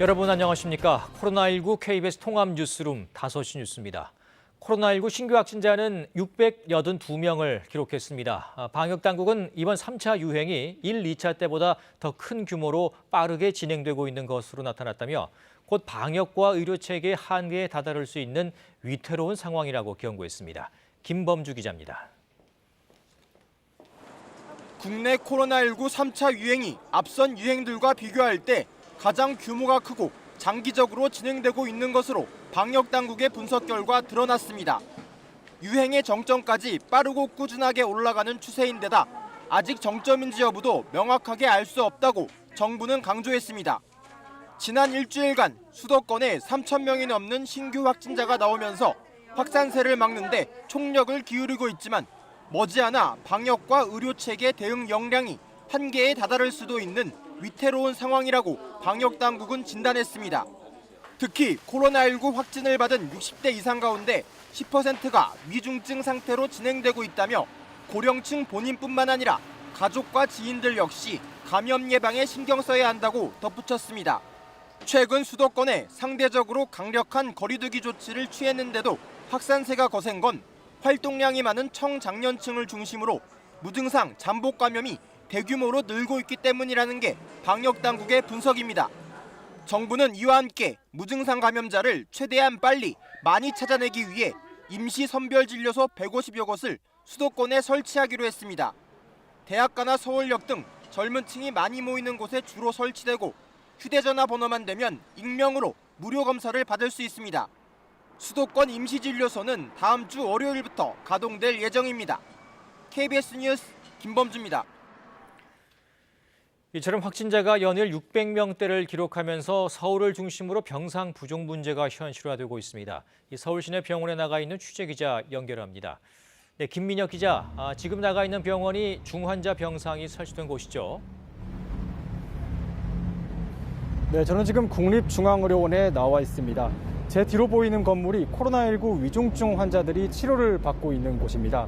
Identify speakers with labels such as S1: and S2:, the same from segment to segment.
S1: 여러분 안녕하십니까? 코로나19 KBS 통합 뉴스룸 5시 뉴스입니다. 코로나19 신규 확진자는 682명을 기록했습니다. 방역당국은 이번 3차 유행이 1, 2차 때보다 더 큰 규모로 빠르게 진행되고 있는 것으로 나타났다며 곧 방역과 의료체계의 한계에 다다를 수 있는 위태로운 상황이라고 경고했습니다. 김범주 기자입니다.
S2: 국내 코로나19 3차 유행이 앞선 유행들과 비교할 때 가장 규모가 크고 장기적으로 진행되고 있는 것으로 방역당국의 분석 결과 드러났습니다. 유행의 정점까지 빠르고 꾸준하게 올라가는 추세인데다 아직 정점인지 여부도 명확하게 알 수 없다고 정부는 강조했습니다. 지난 일주일간 수도권에 3,000명이 넘는 신규 확진자가 나오면서 확산세를 막는 데 총력을 기울이고 있지만 머지않아 방역과 의료체계 대응 역량이 한계에 다다를 수도 있는 위태로운 상황이라고 방역당국은 진단했습니다. 특히 코로나19 확진을 받은 60대 이상 가운데 10%가 위중증 상태로 진행되고 있다며 고령층 본인뿐만 아니라 가족과 지인들 역시 감염 예방에 신경 써야 한다고 덧붙였습니다. 최근 수도권에 상대적으로 강력한 거리두기 조치를 취했는데도 확산세가 거센 건 활동량이 많은 청장년층을 중심으로 무증상 잠복 감염이 대규모로 늘고 있기 때문이라는 게 방역당국의 분석입니다. 정부는 이와 함께 무증상 감염자를 최대한 빨리 많이 찾아내기 위해 임시 선별진료소 150여 곳을 수도권에 설치하기로 했습니다. 대학가나 서울역 등 젊은 층이 많이 모이는 곳에 주로 설치되고 휴대전화 번호만 되면 익명으로 무료 검사를 받을 수 있습니다. 수도권 임시진료소는 다음 주 월요일부터 가동될 예정입니다. KBS 뉴스 김범주입니다.
S1: 이처럼 확진자가 연일 600명대를 기록하면서 서울을 중심으로 병상 부족 문제가 현실화되고 있습니다. 서울시내 병원에 나가 있는 취재기자 연결합니다. 네, 김민혁 기자, 지금 나가 있는 병원이 중환자 병상이 설치된 곳이죠?
S3: 네, 저는 지금 국립중앙의료원에 나와 있습니다. 제 뒤로 보이는 건물이 코로나19 위중증 환자들이 치료를 받고 있는 곳입니다.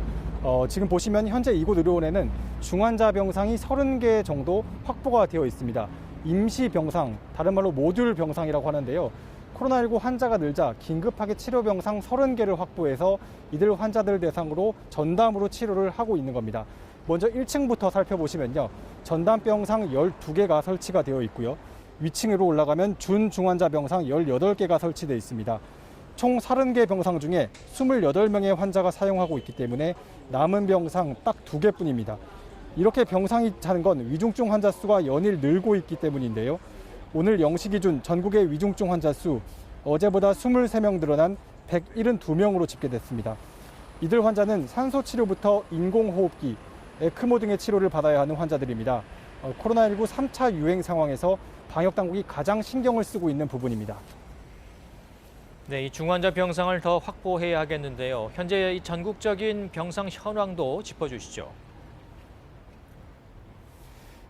S3: 지금 보시면 현재 이곳 의료원에는 중환자 병상이 30개 정도 확보가 되어 있습니다. 임시 병상, 다른 말로 모듈 병상이라고 하는데요. 코로나19 환자가 늘자 긴급하게 치료 병상 30개를 확보해서 이들 환자들 대상으로 전담으로 치료를 하고 있는 겁니다. 먼저 1층부터 살펴보시면요. 전담 병상 12개가 설치가 되어 있고요. 위층으로 올라가면 준중환자 병상 18개가 설치되어 있습니다. 총 30개 병상 중에 28명의 환자가 사용하고 있기 때문에 남은 병상 딱 2개뿐입니다. 이렇게 병상이 차는 건 위중증 환자 수가 연일 늘고 있기 때문인데요. 오늘 0시 기준 전국의 위중증 환자 수 어제보다 23명 늘어난 172명으로 집계됐습니다. 이들 환자는 산소 치료부터 인공호흡기, 에크모 등의 치료를 받아야 하는 환자들입니다. 코로나19 3차 유행 상황에서 방역당국이 가장 신경을 쓰고 있는 부분입니다.
S1: 네, 이 중환자 병상을 더 확보해야 하겠는데요. 현재 이 전국적인 병상 현황도 짚어주시죠.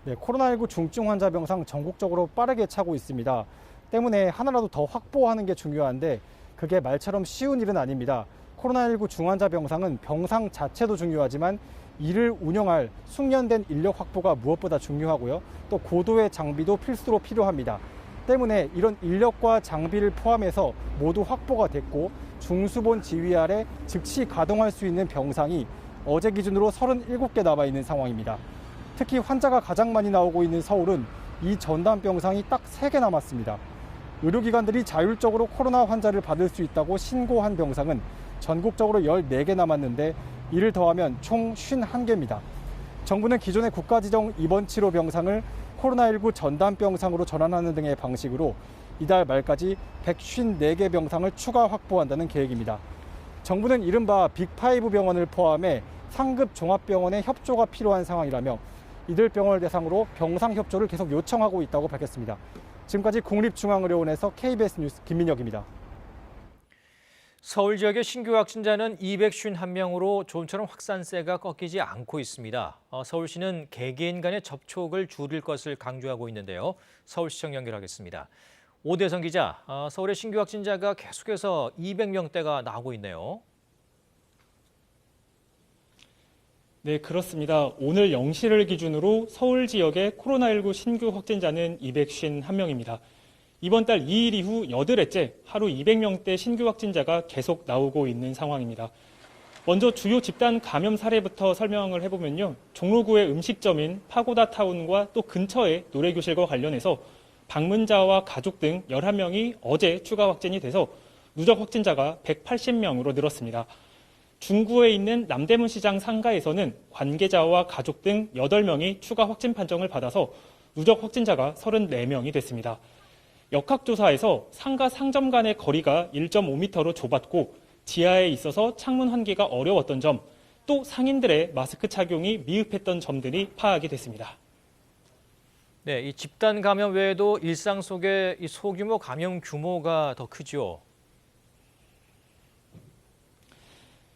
S3: 네, 코로나19 중증 환자 병상 전국적으로 빠르게 차고 있습니다. 때문에 하나라도 더 확보하는 게 중요한데 그게 말처럼 쉬운 일은 아닙니다. 코로나19 중환자 병상은 병상 자체도 중요하지만 이를 운영할 숙련된 인력 확보가 무엇보다 중요하고요. 또 고도의 장비도 필수로 필요합니다. 때문에 이런 인력과 장비를 포함해서 모두 확보가 됐고 중수본 지휘 아래 즉시 가동할 수 있는 병상이 어제 기준으로 37개 남아 있는 상황입니다. 특히 환자가 가장 많이 나오고 있는 서울은 이 전담 병상이 딱 3개 남았습니다. 의료기관들이 자율적으로 코로나 환자를 받을 수 있다고 신고한 병상은 전국적으로 14개 남았는데 이를 더하면 총 51개입니다. 정부는 기존의 국가지정 입원치료 병상을 코로나19 전담 병상으로 전환하는 등의 방식으로 이달 말까지 154개 병상을 추가 확보한다는 계획입니다. 정부는 이른바 빅5 병원을 포함해 상급 종합병원의 협조가 필요한 상황이라며 이들 병원을 대상으로 병상 협조를 계속 요청하고 있다고 밝혔습니다. 지금까지 국립중앙의료원에서 KBS 뉴스 김민혁입니다.
S1: 서울 지역의 신규 확진자는 251명으로 좀처럼 확산세가 꺾이지 않고 있습니다. 서울시는 개개인 간의 접촉을 줄일 것을 강조하고 있는데요. 서울시청 연결하겠습니다. 오대성 기자, 서울의 신규 확진자가 계속해서 200명대가 나오고 있네요.
S4: 네, 그렇습니다. 오늘 0시를 기준으로 서울 지역의 코로나19 신규 확진자는 251명입니다. 이번 달 2일 이후 8회째 하루 200명대 신규 확진자가 계속 나오고 있는 상황입니다. 먼저 주요 집단 감염 사례부터 설명을 해보면요. 종로구의 음식점인 파고다타운과 또 근처의 노래교실과 관련해서 방문자와 가족 등 11명이 어제 추가 확진이 돼서 누적 확진자가 180명으로 늘었습니다. 중구에 있는 남대문시장 상가에서는 관계자와 가족 등 8명이 추가 확진 판정을 받아서 누적 확진자가 34명이 됐습니다. 역학조사에서 상가 상점 간의 거리가 1.5m로 좁았고 지하에 있어서 창문 환기가 어려웠던 점, 또 상인들의 마스크 착용이 미흡했던 점들이 파악이 됐습니다.
S1: 네, 이 집단 감염 외에도 일상 속의 이 소규모 감염 규모가 더 크죠.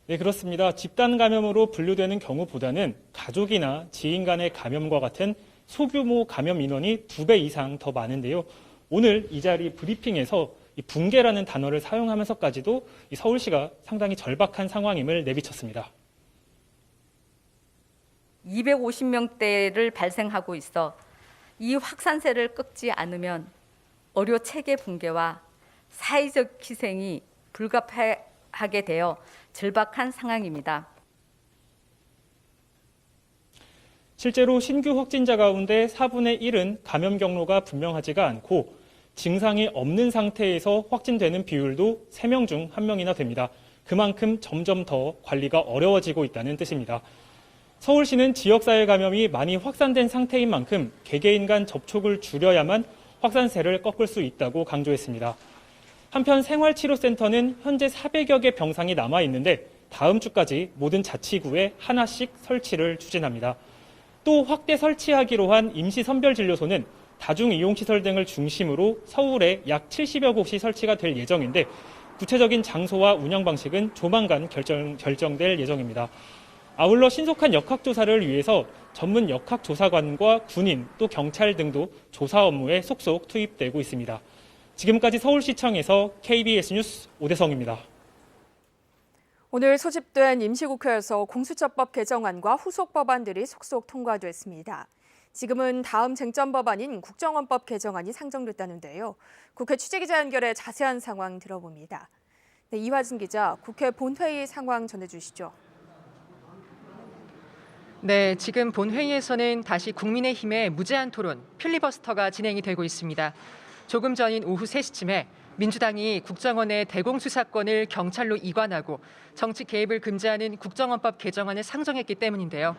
S4: 네, 그렇습니다. 집단 감염으로 분류되는 경우보다는 가족이나 지인 간의 감염과 같은 소규모 감염 인원이 2배 이상 더 많은데요. 오늘 이 자리 브리핑에서 이 붕괴라는 단어를 사용하면서까지도 이 서울시가 상당히 절박한 상황임을 내비쳤습니다.
S5: 250명대를 발생하고 있어 이 확산세를 꺾지 않으면 의료 체계 붕괴와 사회적 희생이 불가피하게 되어 절박한 상황입니다.
S4: 실제로 신규 확진자 가운데 4분의 1은 감염 경로가 분명하지가 않고 증상이 없는 상태에서 확진되는 비율도 3명 중 1명이나 됩니다. 그만큼 점점 더 관리가 어려워지고 있다는 뜻입니다. 서울시는 지역사회 감염이 많이 확산된 상태인 만큼 개개인 간 접촉을 줄여야만 확산세를 꺾을 수 있다고 강조했습니다. 한편 생활치료센터는 현재 400여 개 병상이 남아 있는데 다음 주까지 모든 자치구에 하나씩 설치를 추진합니다. 또 확대 설치하기로 한 임시선별진료소는 다중이용시설 등을 중심으로 서울에 약 70여 곳이 설치가 될 예정인데 구체적인 장소와 운영 방식은 조만간 결정될 예정입니다. 아울러 신속한 역학조사를 위해서 전문 역학조사관과 군인 또 경찰 등도 조사 업무에 속속 투입되고 있습니다. 지금까지 서울시청에서 KBS 뉴스 오대성입니다.
S6: 오늘 소집된 임시국회에서 공수처법 개정안과 후속 법안들이 속속 통과됐습니다. 지금은 다음 쟁점 법안인 국정원법 개정안이 상정됐다는데요. 국회 취재기자 연결해 자세한 상황 들어봅니다. 네, 이화진 기자, 국회 본회의 상황 전해주시죠.
S7: 네, 지금 본회의에서는 다시 국민의힘의 무제한 토론, 필리버스터가 진행이 되고 있습니다. 조금 전인 오후 3시쯤에 민주당이 국정원의 대공수사권을 경찰로 이관하고 정치 개입을 금지하는 국정원법 개정안을 상정했기 때문인데요.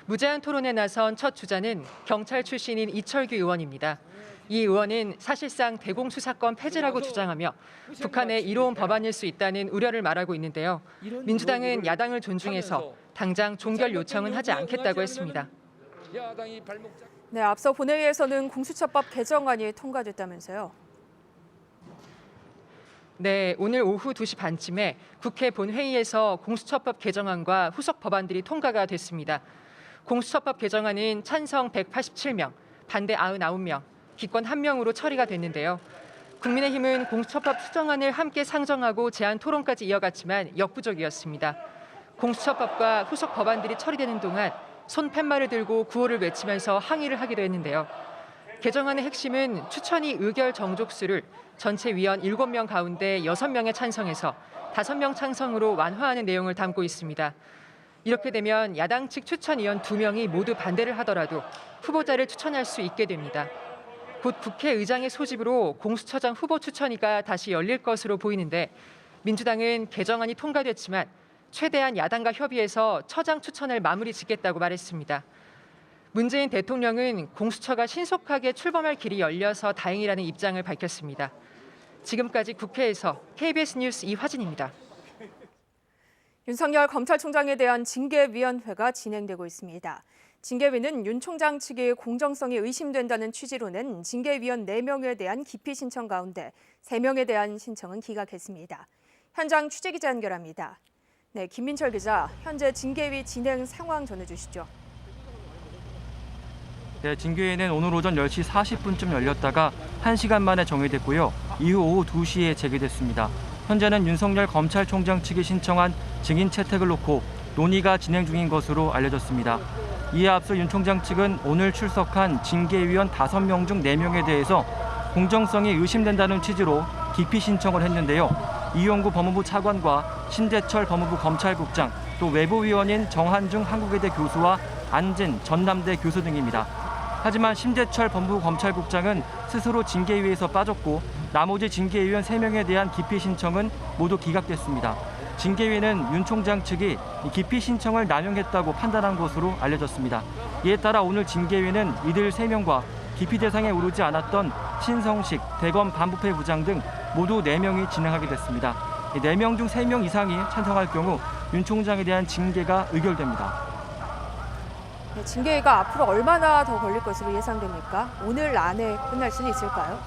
S7: 무제한 토론에 나선 첫 주자는 경찰 출신인 이철규 의원입니다. 이 의원은 사실상 대공수사권 폐지라고 주장하며 북한의 이로운 법안일 수 있다는 우려를 말하고 있는데요. 민주당은 야당을 존중해서 당장 종결 요청은 하지 않겠다고 했습니다.
S6: 네, 앞서 본회의에서는 공수처법 개정안이 통과됐다면서요.
S7: 네, 오늘 오후 2시 반쯤에 국회 본회의에서 공수처법 개정안과 후속 법안들이 통과가 됐습니다. 공수처법 개정안은 찬성 187명, 반대 99명, 기권 1명으로 처리가 됐는데요. 국민의힘은 공수처법 수정안을 함께 상정하고 제안 토론까지 이어갔지만 역부족이었습니다. 공수처법과 후속 법안들이 처리되는 동안 손팻말을 들고 구호를 외치면서 항의를 하기도 했는데요. 개정안의 핵심은 추천위 의결 정족수를 전체 위원 7명 가운데 6명에 찬성해서 5명 찬성으로 완화하는 내용을 담고 있습니다. 이렇게 되면 야당 측 추천위원 2명이 모두 반대를 하더라도 후보자를 추천할 수 있게 됩니다. 곧 국회의장의 소집으로 공수처장 후보 추천위가 다시 열릴 것으로 보이는데 민주당은 개정안이 통과됐지만 최대한 야당과 협의해서 처장 추천을 마무리 짓겠다고 말했습니다. 문재인 대통령은 공수처가 신속하게 출범할 길이 열려서 다행이라는 입장을 밝혔습니다. 지금까지 국회에서 KBS 뉴스 이화진입니다.
S6: 윤석열 검찰총장에 대한 징계위원회가 진행되고 있습니다. 징계위는 윤 총장 측의 공정성이 의심된다는 취지로 낸 징계위원 4명에 대한 기피 신청 가운데 3명에 대한 신청은 기각했습니다. 현장 취재기자 연결합니다. 네, 김민철 기자, 현재 징계위 진행 상황 전해주시죠.
S8: 네, 징계위는 오늘 오전 10시 40분쯤 열렸다가 1시간 만에 정회됐고요. 이후 오후 2시에 재개됐습니다. 현재는 윤석열 검찰총장 측이 신청한 증인 채택을 놓고 논의가 진행 중인 것으로 알려졌습니다. 이에 앞서 윤 총장 측은 오늘 출석한 징계위원 5명 중 4명에 대해서 공정성이 의심된다는 취지로 기피 신청을 했는데요. 이용구 법무부 차관과 신재철 법무부 검찰국장, 또 외부위원인 정한중 한국외대 교수와 안진 전남대 교수 등입니다. 하지만 신재철 법무부 검찰국장은 스스로 징계위에서 빠졌고 나머지 징계위원 3명에 대한 기피 신청은 모두 기각됐습니다. 징계위는 윤 총장 측이 기피 신청을 남용했다고 판단한 것으로 알려졌습니다. 이에 따라 오늘 징계위는 이들 3명과 기피 대상에 오르지 않았던 신성식 대검 반부패 부장 등 모두 4명이 진행하게 됐습니다. 4명 중 3명 이상이 찬성할 경우 윤 총장에 대한 징계가 의결됩니다.
S6: 네, 징계위가 앞으로 얼마나 더 걸릴 것으로 예상됩니까? 오늘 안에 끝날 수는 있을까요?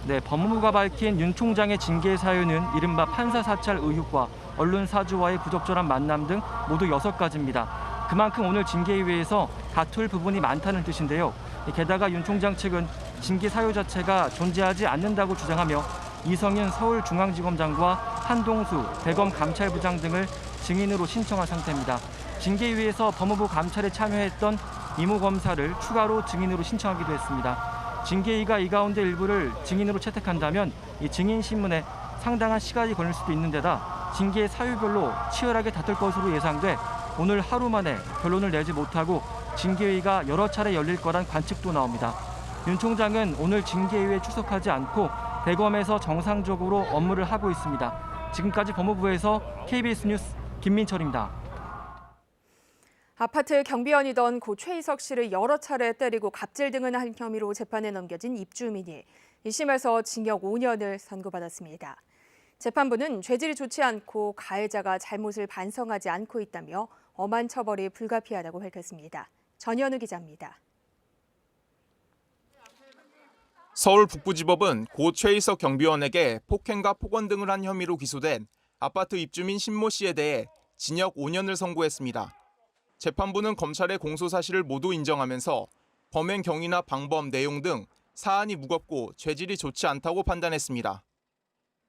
S8: 네, 법무부가 밝힌 윤 총장의 징계 사유는 이른바 판사 사찰 의혹과 언론 사주와의 부적절한 만남 등 모두 6가지입니다. 그만큼 오늘 징계위에서 다툴 부분이 많다는 뜻인데요. 게다가 윤 총장 측은 징계 사유 자체가 존재하지 않는다고 주장하며 이성윤 서울중앙지검장과 한동수 대검 감찰부장 등을 증인으로 신청한 상태입니다. 징계위에서 법무부 감찰에 참여했던 이모 검사를 추가로 증인으로 신청하기도 했습니다. 징계위가 이 가운데 일부를 증인으로 채택한다면 이 증인 신문에 상당한 시간이 걸릴 수도 있는 데다 징계 사유별로 치열하게 다툴 것으로 예상돼 오늘 하루 만에 결론을 내지 못하고 징계위가 여러 차례 열릴 거란 관측도 나옵니다. 윤 총장은 오늘 징계위에 출석하지 않고 대검에서 정상적으로 업무를 하고 있습니다. 지금까지 법무부에서 KBS 뉴스 김민철입니다.
S6: 아파트 경비원이던 고 최희석 씨를 여러 차례 때리고 갑질 등을 한 혐의로 재판에 넘겨진 입주민이 1심에서 징역 5년을 선고받았습니다. 재판부는 죄질이 좋지 않고 가해자가 잘못을 반성하지 않고 있다며 엄한 처벌이 불가피하다고 밝혔습니다. 전현우 기자입니다.
S9: 서울 북부지법은 고 최희석 경비원에게 폭행과 폭언 등을 한 혐의로 기소된 아파트 입주민 신모 씨에 대해 징역 5년을 선고했습니다. 재판부는 검찰의 공소 사실을 모두 인정하면서 범행 경위나 방법, 내용 등 사안이 무겁고 죄질이 좋지 않다고 판단했습니다.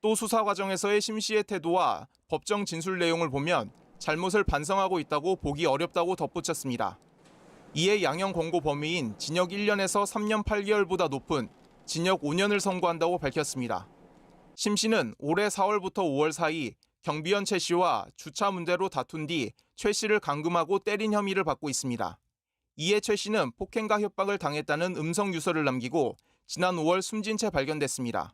S9: 또 수사 과정에서의 심 씨의 태도와 법정 진술 내용을 보면 잘못을 반성하고 있다고 보기 어렵다고 덧붙였습니다. 이에 양형 권고 범위인 징역 1년에서 3년 8개월보다 높은 징역 5년을 선고한다고 밝혔습니다. 심 씨는 올해 4월부터 5월 사이 경비원 최 씨와 주차 문제로 다툰 뒤 최 씨를 감금하고 때린 혐의를 받고 있습니다. 이에 최 씨는 폭행과 협박을 당했다는 음성 유서를 남기고 지난 5월 숨진 채 발견됐습니다.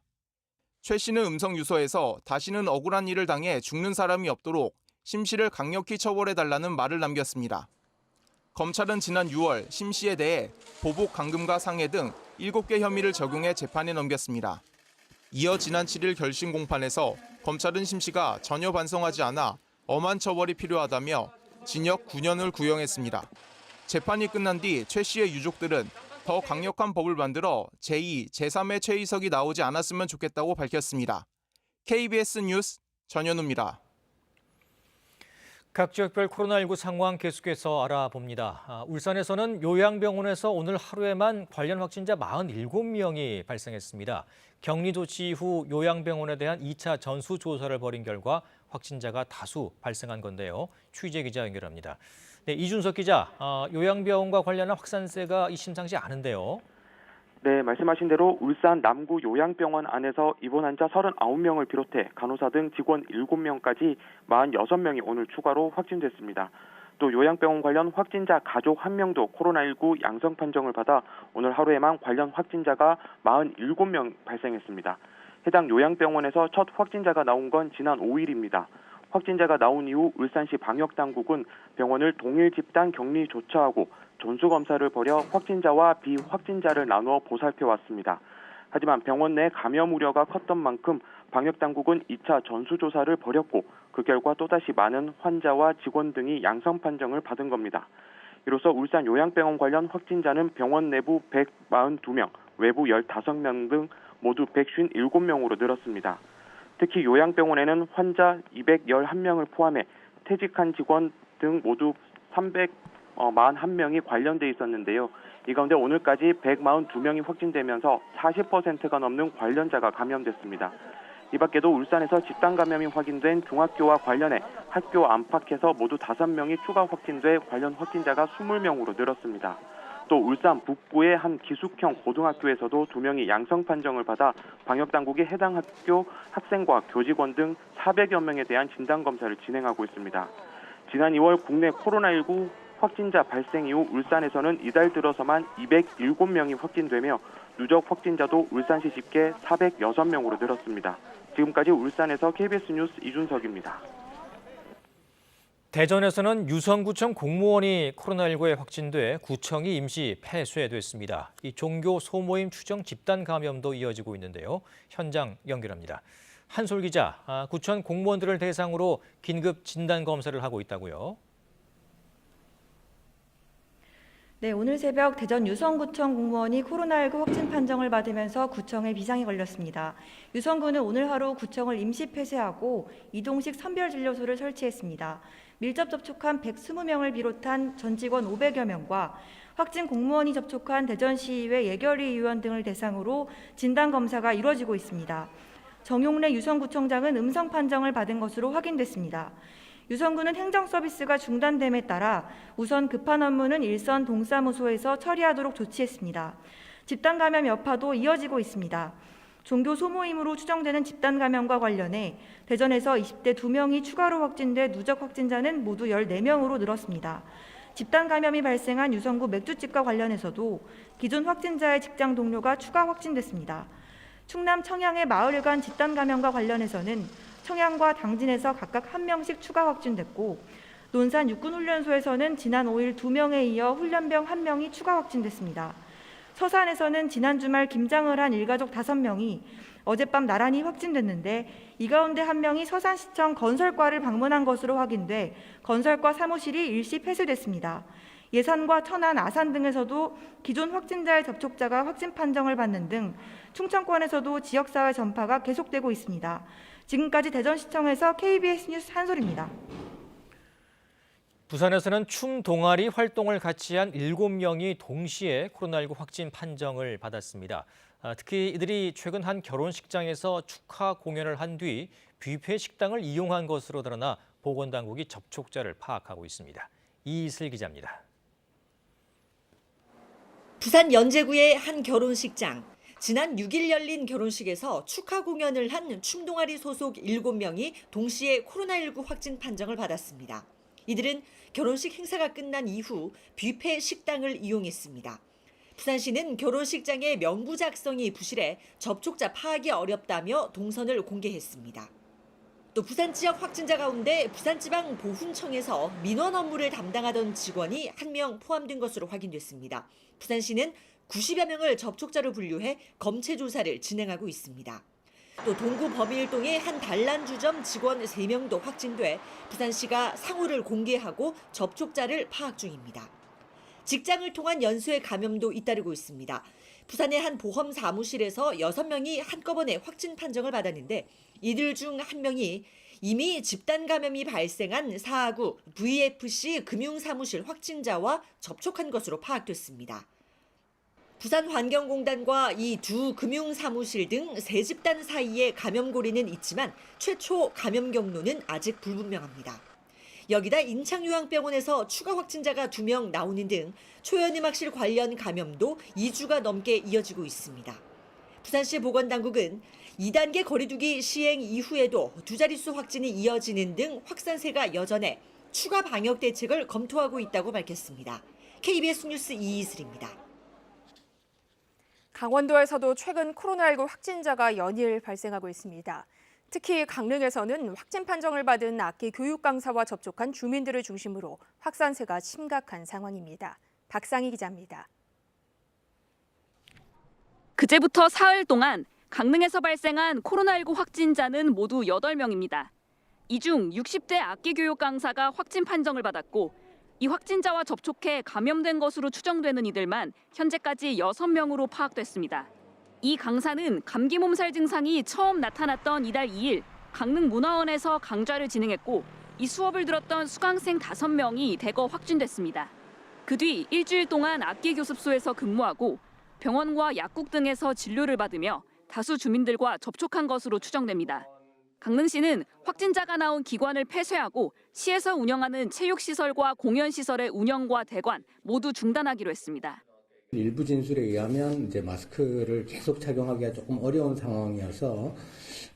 S9: 최 씨는 음성 유서에서 다시는 억울한 일을 당해 죽는 사람이 없도록 심 씨를 강력히 처벌해달라는 말을 남겼습니다. 검찰은 지난 6월 심 씨에 대해 보복 감금과 상해 등 7개 혐의를 적용해 재판에 넘겼습니다. 이어 지난 7일 결심 공판에서 검찰은 심 씨가 전혀 반성하지 않아 엄한 처벌이 필요하다며 징역 9년을 구형했습니다. 재판이 끝난 뒤 최 씨의 유족들은 더 강력한 법을 만들어 제2, 제3의 최희석이 나오지 않았으면 좋겠다고 밝혔습니다. KBS 뉴스 전현우입니다.
S1: 각 지역별 코로나19 상황 계속해서 알아봅니다. 울산에서는 요양병원에서 오늘 하루에만 관련 확진자 47명이 발생했습니다. 격리 조치 이후 요양병원에 대한 2차 전수조사를 벌인 결과 확진자가 다수 발생한 건데요. 취재 기자 연결합니다. 네, 이준석 기자, 요양병원과 관련한 확산세가 심상치 않은데요.
S10: 네, 말씀하신 대로 울산 남구 요양병원 안에서 입원 환자 39명을 비롯해 간호사 등 직원 7명까지 46명이 오늘 추가로 확진됐습니다. 또 요양병원 관련 확진자 가족 1명도 코로나19 양성 판정을 받아 오늘 하루에만 관련 확진자가 47명 발생했습니다. 해당 요양병원에서 첫 확진자가 나온 건 지난 5일입니다. 확진자가 나온 이후 울산시 방역당국은 병원을 동일 집단 격리 조처하고 전수검사를 벌여 확진자와 비확진자를 나누어 보살펴왔습니다. 하지만 병원 내 감염 우려가 컸던 만큼 방역당국은 2차 전수조사를 벌였고 그 결과 또다시 많은 환자와 직원 등이 양성 판정을 받은 겁니다. 이로써 울산 요양병원 관련 확진자는 병원 내부 142명, 외부 15명 등 모두 157명으로 늘었습니다. 특히 요양병원에는 환자 211명을 포함해 퇴직한 직원 등 모두 341명이 관련돼 있었는데요. 이 가운데 오늘까지 142명이 확진되면서 40%가 넘는 관련자가 감염됐습니다. 이 밖에도 울산에서 집단 감염이 확인된 중학교와 관련해 학교 안팎에서 모두 5명이 추가 확진돼 관련 확진자가 20명으로 늘었습니다. 또 울산 북부의 한 기숙형 고등학교에서도 2명이 양성 판정을 받아 방역당국이 해당 학교 학생과 교직원 등 400여 명에 대한 진단검사를 진행하고 있습니다. 지난 2월 국내 코로나19 확진자 발생 이후 울산에서는 이달 들어서만 207명이 확진되며 누적 확진자도 울산시 집계 406명으로 늘었습니다. 지금까지 울산에서 KBS 뉴스 이준석입니다.
S1: 대전에서는 유성구청 공무원이 코로나19에 확진돼 구청이 임시 폐쇄됐습니다. 이 종교 소모임 추정 집단 감염도 이어지고 있는데요. 현장 연결합니다. 한솔 기자, 구청 공무원들을 대상으로 긴급 진단 검사를 하고 있다고요.
S11: 네, 오늘 새벽 대전 유성구청 공무원이 코로나19 확진 판정을 받으면서 구청에 비상이 걸렸습니다. 유성구는 오늘 하루 구청을 임시 폐쇄하고 이동식 선별진료소를 설치했습니다. 밀접 접촉한 120명을 비롯한 전 직원 500여 명과 확진 공무원이 접촉한 대전시의회 예결위 위원 등을 대상으로 진단검사가 이루어지고 있습니다. 정용래 유성구청장은 음성 판정을 받은 것으로 확인됐습니다. 유성구는 행정서비스가 중단됨에 따라 우선 급한 업무는 일선 동사무소에서 처리하도록 조치했습니다. 집단 감염 여파도 이어지고 있습니다. 종교 소모임으로 추정되는 집단 감염과 관련해 대전에서 20대 2명이 추가로 확진돼 누적 확진자는 모두 14명으로 늘었습니다. 집단 감염이 발생한 유성구 맥주집과 관련해서도 기존 확진자의 직장 동료가 추가 확진됐습니다. 충남 청양의 마을 간 집단 감염과 관련해서는 청양과 당진에서 각각 1명씩 추가 확진됐고 논산 육군훈련소에서는 지난 5일 2명에 이어 훈련병 1명이 추가 확진됐습니다. 서산에서는 지난 주말 김장을 한 일가족 5명이 어젯밤 나란히 확진됐는데 이 가운데 1명이 서산시청 건설과를 방문한 것으로 확인돼 건설과 사무실이 일시 폐쇄됐습니다. 예산과 천안, 아산 등에서도 기존 확진자의 접촉자가 확진 판정을 받는 등 충청권에서도 지역사회 전파가 계속되고 있습니다. 지금까지 대전시청에서 KBS 뉴스 한솔입니다.
S1: 부산에서는 춤 동아리 활동을 같이 한 7명이 동시에 코로나19 확진 판정을 받았습니다. 특히 이들이 최근 한 결혼식장에서 축하 공연을 한 뒤 뷔페 식당을 이용한 것으로 드러나 보건당국이 접촉자를 파악하고 있습니다. 이슬 기자입니다.
S12: 부산 연제구의 한 결혼식장. 지난 6일 열린 결혼식에서 축하 공연을 한 춤동아리 소속 7명이 동시에 코로나19 확진 판정을 받았습니다. 이들은 결혼식 행사가 끝난 이후 뷔페 식당을 이용했습니다. 부산시는 결혼식장의 명부 작성이 부실해 접촉자 파악이 어렵다며 동선을 공개했습니다. 또 부산 지역 확진자 가운데 부산지방보훈청에서 민원 업무를 담당하던 직원이 1명 포함된 것으로 확인됐습니다. 부산시는 90여 명을 접촉자로 분류해 검체 조사를 진행하고 있습니다. 또 동구 범일동의 한 단란주점 직원 3명도 확진돼 부산시가 상호를 공개하고 접촉자를 파악 중입니다. 직장을 통한 연수의 감염도 잇따르고 있습니다. 부산의 한 보험 사무실에서 6명이 한꺼번에 확진 판정을 받았는데 이들 중 1명이 이미 집단 감염이 발생한 사하구 VFC 금융사무실 확진자와 접촉한 것으로 파악됐습니다. 부산환경공단과 이 두 금융사무실 등 세 집단 사이에 감염고리는 있지만 최초 감염 경로는 아직 불분명합니다. 여기다 인창요양병원에서 추가 확진자가 2명 나오는 등 초연음악실 관련 감염도 2주가 넘게 이어지고 있습니다. 부산시 보건당국은 2단계 거리두기 시행 이후에도 2자릿수 확진이 이어지는 등 확산세가 여전해 추가 방역 대책을 검토하고 있다고 밝혔습니다. KBS 뉴스 이이슬입니다.
S6: 강원도에서도 최근 코로나19 확진자가 연일 발생하고 있습니다. 특히 강릉에서는 확진 판정을 받은 악기 교육 강사와 접촉한 주민들을 중심으로 확산세가 심각한 상황입니다. 박상희 기자입니다.
S13: 그제부터 사흘 동안 강릉에서 발생한 코로나19 확진자는 모두 8명입니다. 이 중 60대 악기 교육 강사가 확진 판정을 받았고 이 확진자와 접촉해 감염된 것으로 추정되는 이들만 현재까지 6명으로 파악됐습니다. 이 강사는 감기 몸살 증상이 처음 나타났던 이달 2일 강릉 문화원에서 강좌를 진행했고 이 수업을 들었던 수강생 5명이 대거 확진됐습니다. 그 뒤 일주일 동안 악기 교습소에서 근무하고 병원과 약국 등에서 진료를 받으며 다수 주민들과 접촉한 것으로 추정됩니다. 강릉시는 확진자가 나온 기관을 폐쇄하고 시에서 운영하는 체육시설과 공연시설의 운영과 대관 모두 중단하기로 했습니다.
S14: 일부 진술에 의하면 이제 마스크를 계속 착용하기가 조금 어려운 상황이어서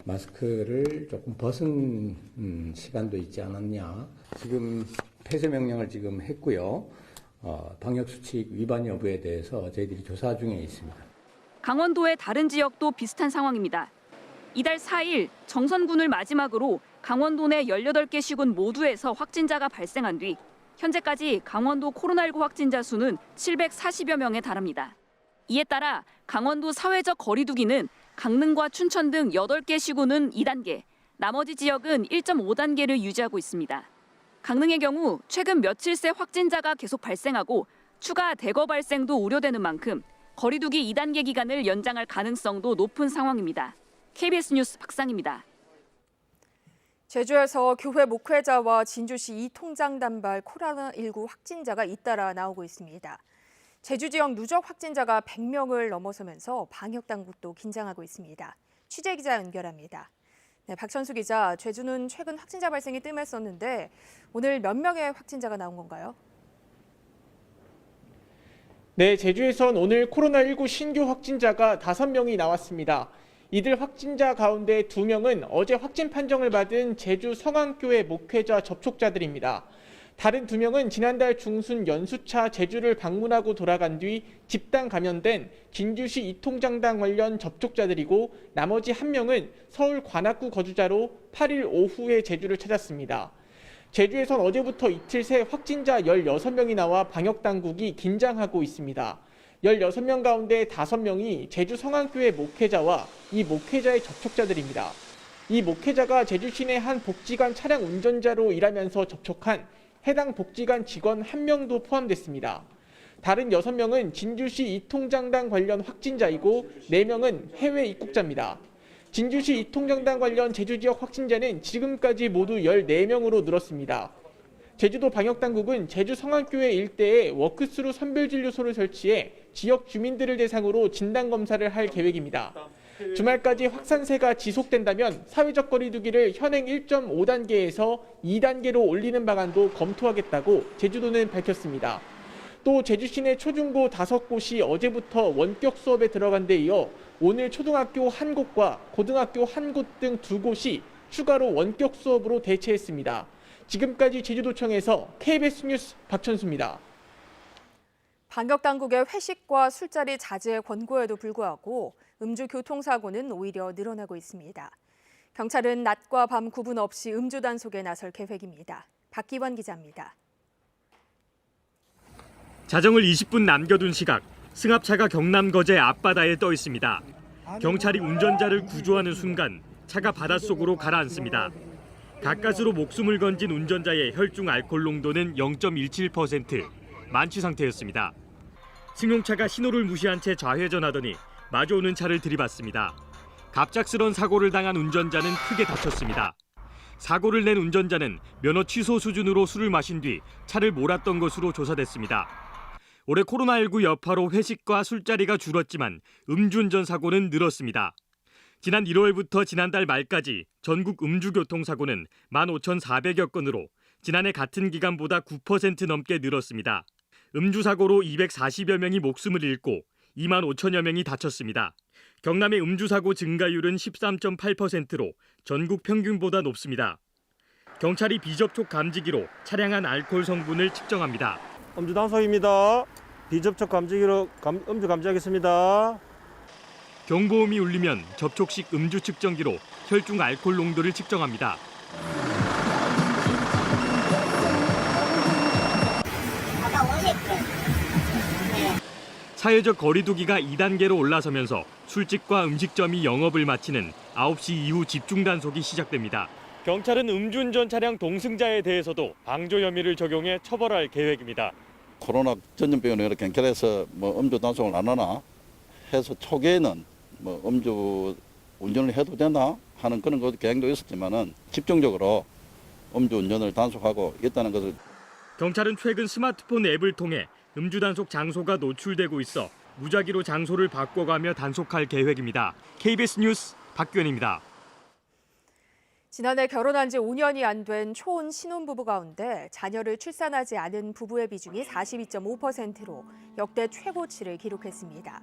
S14: 마스크를 조금 벗은 시간도 있지 않았냐. 지금 폐쇄 명령을 지금 했고요. 방역수칙 위반 여부에 대해서 저희들이 조사 중에 있습니다.
S13: 강원도의 다른 지역도 비슷한 상황입니다. 이달 4일 정선군을 마지막으로 강원도 내 18개 시군 모두에서 확진자가 발생한 뒤 현재까지 강원도 코로나19 확진자 수는 740여 명에 달합니다. 이에 따라 강원도 사회적 거리 두기는 강릉과 춘천 등 8개 시군은 2단계, 나머지 지역은 1.5단계를 유지하고 있습니다. 강릉의 경우 최근 며칠 새 확진자가 계속 발생하고 추가 대거 발생도 우려되는 만큼 거리 두기 2단계 기간을 연장할 가능성도 높은 상황입니다. KBS 뉴스 박상입니다.
S6: 제주에서 교회 목회자와 진주시 이 통장 단발 코로나19 확진자가 잇따라 나오고 있습니다. 제주 지역 누적 확진자가 100명을 넘어서면서 방역 당국도 긴장하고 있습니다. 취재 기자 연결합니다. 네, 박천수 기자, 제주는 최근 확진자 발생이 뜸했었는데 오늘 몇 명의 확진자가 나온 건가요?
S15: 네, 제주에선 오늘 코로나19 신규 확진자가 5명이 나왔습니다. 이들 확진자 가운데 2명은 어제 확진 판정을 받은 제주 성안교회 목회자 접촉자들입니다. 다른 2명은 지난달 중순 연수차 제주를 방문하고 돌아간 뒤 집단 감염된 진주시 이통장당 관련 접촉자들이고 나머지 1명은 서울 관악구 거주자로 8일 오후에 제주를 찾았습니다. 제주에선 어제부터 이틀 새 확진자 16명이 나와 방역당국이 긴장하고 있습니다. 16명 가운데 5명이 제주 성안교회 목회자와 이 목회자의 접촉자들입니다. 이 목회자가 제주시 내 한 복지관 차량 운전자로 일하면서 접촉한 해당 복지관 직원 1명도 포함됐습니다. 다른 6명은 진주시 이통장당 관련 확진자이고 4명은 해외 입국자입니다. 진주시 이통장당 관련 제주 지역 확진자는 지금까지 모두 14명으로 늘었습니다. 제주도 방역당국은 제주 성안교회 일대에 워크스루 선별진료소를 설치해 지역 주민들을 대상으로 진단검사를 할 계획입니다. 주말까지 확산세가 지속된다면 사회적 거리 두기를 현행 1.5단계에서 2단계로 올리는 방안도 검토하겠다고 제주도는 밝혔습니다. 또 제주시 내 초중고 5곳이 어제부터 원격 수업에 들어간 데 이어 오늘 초등학교 1곳과 고등학교 1곳 등 2곳이 추가로 원격 수업으로 대체했습니다. 지금까지 제주도청에서 KBS 뉴스 박천수입니다.
S6: 방역당국의 회식과 술자리 자제 권고에도 불구하고 음주 교통사고는 오히려 늘어나고 있습니다. 경찰은 낮과 밤 구분 없이 음주 단속에 나설 계획입니다. 박기원 기자입니다.
S16: 자정을 20분 남겨둔 시각, 승합차가 경남 거제 앞바다에 떠 있습니다. 경찰이 운전자를 구조하는 순간 차가 바닷속으로 가라앉습니다. 가까스로 목숨을 건진 운전자의 혈중 알코올 농도는 0.17%, 만취 상태였습니다. 승용차가 신호를 무시한 채 좌회전하더니 마주오는 차를 들이받습니다. 갑작스런 사고를 당한 운전자는 크게 다쳤습니다. 사고를 낸 운전자는 면허 취소 수준으로 술을 마신 뒤 차를 몰았던 것으로 조사됐습니다. 올해 코로나19 여파로 회식과 술자리가 줄었지만 음주운전 사고는 늘었습니다. 지난 1월부터 지난달 말까지 전국 음주교통사고는 15,400여 건으로 지난해 같은 기간보다 9% 넘게 늘었습니다. 음주사고로 240여 명이 목숨을 잃고 2만 5천여 명이 다쳤습니다. 경남의 음주사고 증가율은 13.8%로 전국 평균보다 높습니다. 경찰이 비접촉 감지기로 차량 안 알코올 성분을 측정합니다.
S17: 음주 단속입니다. 비접촉 감지기로 음주 감지하겠습니다.
S16: 경보음이 울리면 접촉식 음주 측정기로 혈중 알코올 농도를 측정합니다. 사회적 거리 두기가 2단계로 올라서면서 술집과 음식점이 영업을 마치는 9시 이후 집중 단속이 시작됩니다.
S15: 경찰은 음주운전 차량 동승자에 대해서도 방조 혐의를 적용해 처벌할 계획입니다.
S18: 코로나 전염병으로 경찰에서 음주 단속을 안 하나 해서 초기에는 음주 운전을 해도 되나 하는 그런 계획도 있었지만은 집중적으로 음주 운전을 단속하고 있다는 것을.
S16: 경찰은 최근 스마트폰 앱을 통해 음주 단속 장소가 노출되고 있어 무작위로 장소를 바꿔가며 단속할 계획입니다. KBS 뉴스 박규현입니다.
S6: 지난해 결혼한 지 5년이 안 된 초혼 신혼부부 가운데 자녀를 출산하지 않은 부부의 비중이 42.5%로 역대 최고치를 기록했습니다.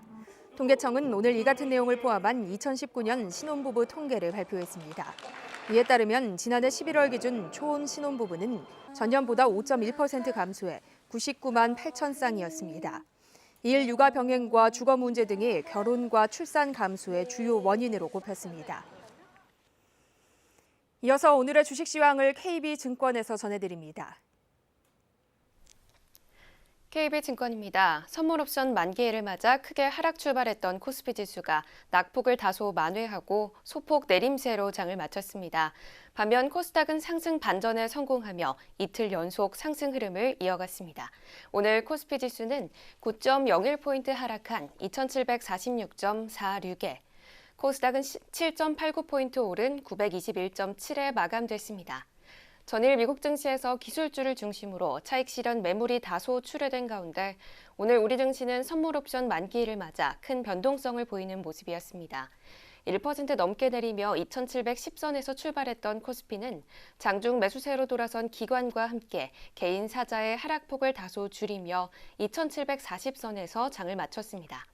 S6: 통계청은 오늘 이 같은 내용을 포함한 2019년 신혼부부 통계를 발표했습니다. 이에 따르면 지난해 11월 기준 초혼 신혼부부는 전년보다 5.1% 감소해 99만 8천 쌍이었습니다. 일 육아 병행과 주거 문제 등이 결혼과 출산 감소의 주요 원인으로 꼽혔습니다. 이어서 오늘의 주식 시황을 KB증권에서 전해드립니다.
S19: KB증권입니다. 선물옵션 만기일을 맞아 크게 하락 출발했던 코스피 지수가 낙폭을 다소 만회하고 소폭 내림세로 장을 마쳤습니다. 반면 코스닥은 상승 반전에 성공하며 이틀 연속 상승 흐름을 이어갔습니다. 오늘 코스피 지수는 9.01포인트 하락한 2746.46에 코스닥은 7.89포인트 오른 921.7에 마감됐습니다. 전일 미국 증시에서 기술주를 중심으로 차익 실현 매물이 다소 출회된 가운데 오늘 우리 증시는 선물옵션 만기일을 맞아 큰 변동성을 보이는 모습이었습니다. 1% 넘게 내리며 2710선에서 출발했던 코스피는 장중 매수세로 돌아선 기관과 함께 개인 사자의 하락폭을 다소 줄이며 2740선에서 장을 마쳤습니다.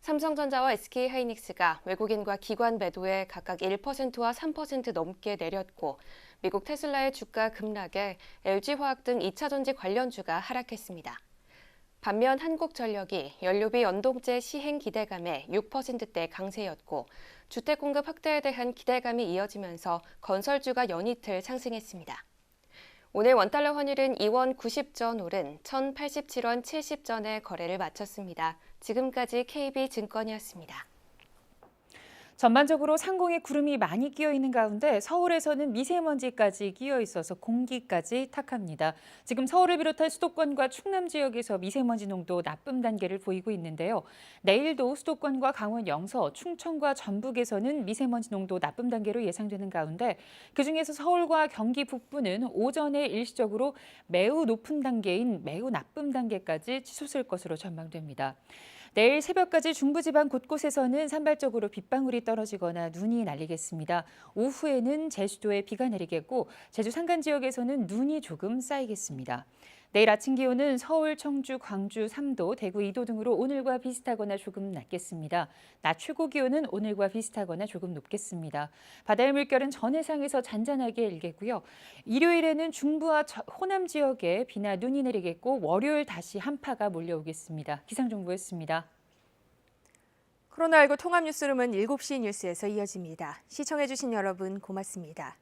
S19: 삼성전자와 SK하이닉스가 외국인과 기관 매도에 각각 1%와 3% 넘게 내렸고 미국 테슬라의 주가 급락에 LG화학 등 2차전지 관련주가 하락했습니다. 반면 한국전력이 연료비 연동제 시행 기대감에 6%대 강세였고 주택 공급 확대에 대한 기대감이 이어지면서 건설주가 연이틀 상승했습니다. 오늘 원달러 환율은 2원 90전 오른 1,087원 70전에 거래를 마쳤습니다. 지금까지 KB증권이었습니다.
S20: 전반적으로 상공에 구름이 많이 끼어 있는 가운데 서울에서는 미세먼지까지 끼어 있어서 공기까지 탁합니다. 지금 서울을 비롯한 수도권과 충남 지역에서 미세먼지 농도 나쁨 단계를 보이고 있는데요. 내일도 수도권과 강원 영서, 충청과 전북에서는 미세먼지 농도 나쁨 단계로 예상되는 가운데 그중에서 서울과 경기 북부는 오전에 일시적으로 매우 높은 단계인 매우 나쁨 단계까지 치솟을 것으로 전망됩니다. 내일 새벽까지 중부지방 곳곳에서는 산발적으로 빗방울이 떨어지거나 눈이 날리겠습니다. 오후에는 제주도에 비가 내리겠고 제주 산간 지역에서는 눈이 조금 쌓이겠습니다. 내일 아침 기온은 서울, 청주, 광주 3도, 대구 2도 등으로 오늘과 비슷하거나 조금 낮겠습니다. 낮 최고 기온은 오늘과 비슷하거나 조금 높겠습니다. 바다의 물결은 전해상에서 잔잔하게 일겠고요. 일요일에는 중부와 호남 지역에 비나 눈이 내리겠고 월요일 다시 한파가 몰려오겠습니다. 기상정보였습니다.
S6: 코로나19 통합 뉴스룸은 7시 뉴스에서 이어집니다. 시청해주신 여러분 고맙습니다.